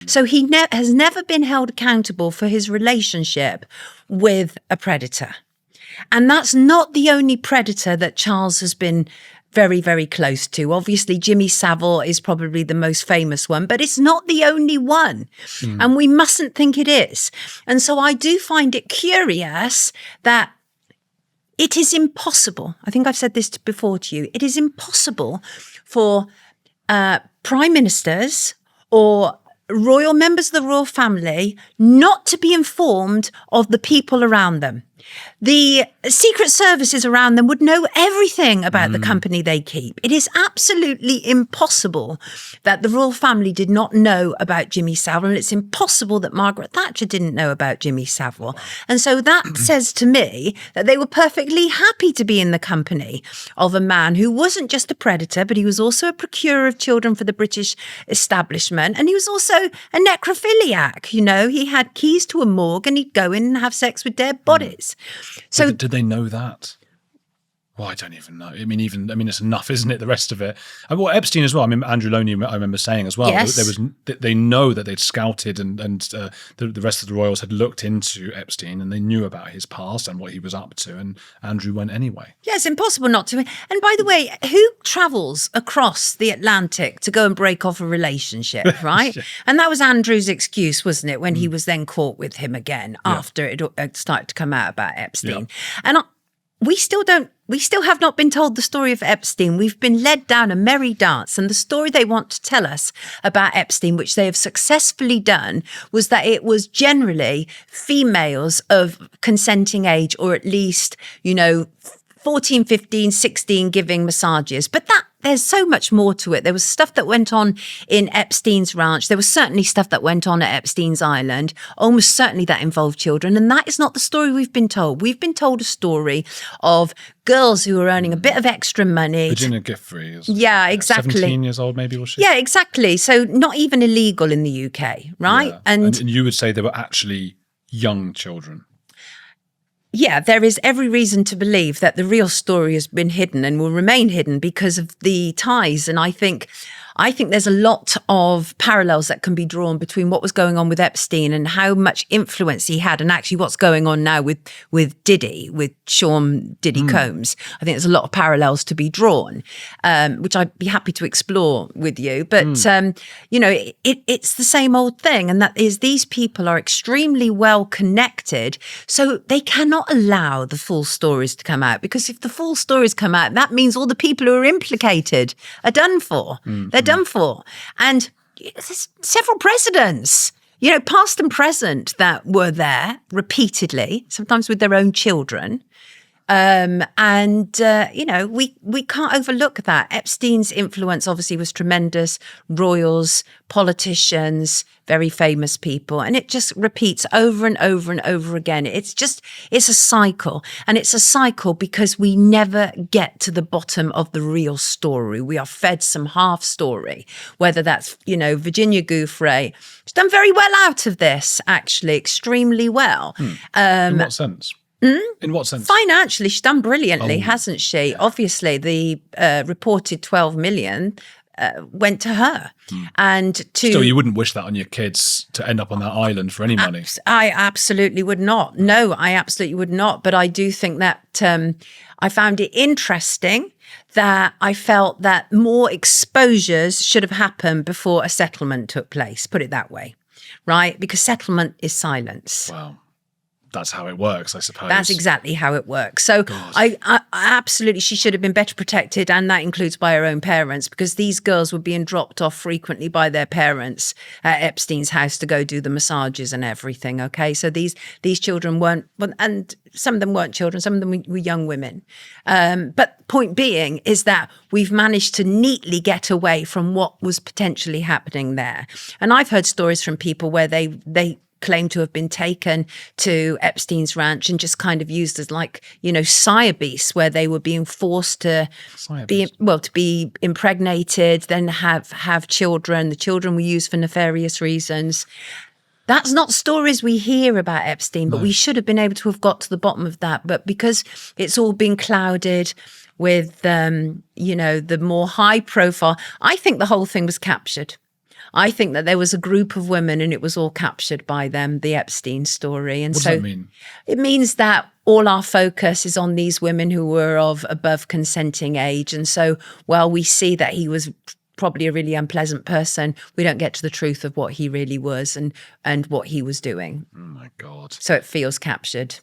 So he has never been held accountable for his relationship with a predator. And that's not the only predator that Charles has been very, very close to. Obviously, Jimmy Savile is probably the most famous one, but it's not the only one. And we mustn't think it is. And so I do find it curious that it is impossible. I think I've said this before to you. It is impossible for prime ministers or royal members of the royal family not to be informed of the people around them. The secret services around them would know everything about the company they keep. It is absolutely impossible that the royal family did not know about Jimmy Savile, and it's impossible that Margaret Thatcher didn't know about Jimmy Savile. And so that says to me that they were perfectly happy to be in the company of a man who wasn't just a predator, but he was also a procurer of children for the British establishment. And he was also a necrophiliac. You know, he had keys to a morgue and he'd go in and have sex with dead bodies. So did they know that? Well, I don't even know. I mean, it's enough, isn't it? The rest of it. Well, Epstein as well. I mean, Andrew Loney, I remember saying as well. Yes. They know that they'd scouted and the rest of the royals had looked into Epstein and they knew about his past and what he was up to. And Andrew went anyway. Yeah, it's impossible not to. And by the way, who travels across the Atlantic to go and break off a relationship, right? And that was Andrew's excuse, wasn't it, when he was then caught with him again after it started to come out about Epstein. Yeah. And we still have not been told the story of Epstein. We've been led down a merry dance. And the story they want to tell us about Epstein, which they have successfully done, was that it was generally females of consenting age, or at least, 14, 15, 16 giving massages. But there's so much more to it. There was stuff that went on in Epstein's ranch. There was certainly stuff that went on at Epstein's island. Almost certainly that involved children. And that is not the story we've been told. We've been told a story of girls who were earning a bit of extra money. Virginia Giffey. Yeah, exactly. 17 years old, maybe, was she? Yeah, exactly. So not even illegal in the UK, right? Yeah. And you would say they were actually young children. Yeah, there is every reason to believe that the real story has been hidden and will remain hidden because of the ties. And I think there's a lot of parallels that can be drawn between what was going on with Epstein and how much influence he had, and actually what's going on now with Diddy, with Sean Diddy Combs. I think there's a lot of parallels to be drawn, which I'd be happy to explore with you. But, it's the same old thing. And that is, these people are extremely well connected. So they cannot allow the full stories to come out, because if the full stories come out, that means all the people who are implicated are done for. They're done for. And there's several presidents, past and present, that were there repeatedly, sometimes with their own children. We can't overlook that. Epstein's influence obviously was tremendous. Royals, politicians, very famous people. And it just repeats over and over and over again. It's a cycle. And it's a cycle because we never get to the bottom of the real story. We are fed some half story, whether that's, Virginia Giffey. She's done very well out of this, actually, extremely well. In what sense? In what sense? Financially, she's done brilliantly, hasn't she? Obviously, the reported 12 million went to her. And Still, you wouldn't wish that on your kids, to end up on that island for any money. I absolutely would not. No, I absolutely would not. But I do think that I found it interesting that I felt that more exposures should have happened before a settlement took place, put it that way, right? Because settlement is silence. Wow. That's how it works, I suppose. That's exactly how it works. So I absolutely, she should have been better protected, and that includes by her own parents, because these girls were being dropped off frequently by their parents at Epstein's house to go do the massages and everything, okay? So these children weren't, and some of them weren't children, some of them were young women. But point being is that we've managed to neatly get away from what was potentially happening there. And I've heard stories from people where they claim to have been taken to Epstein's ranch and just kind of used as sire beasts, where they were being forced to be impregnated, then have children. The children were used for nefarious reasons. That's not stories we hear about Epstein, but we should have been able to have got to the bottom of that. But because it's all been clouded with, the more high profile, I think the whole thing was captured. I think that there was a group of women and it was all captured by them, the Epstein story. And What so does that mean? it means that all our focus is on these women who were of above consenting age. And so while we see that he was probably a really unpleasant person, we don't get to the truth of what he really was and what he was doing. Oh my God. So it feels captured.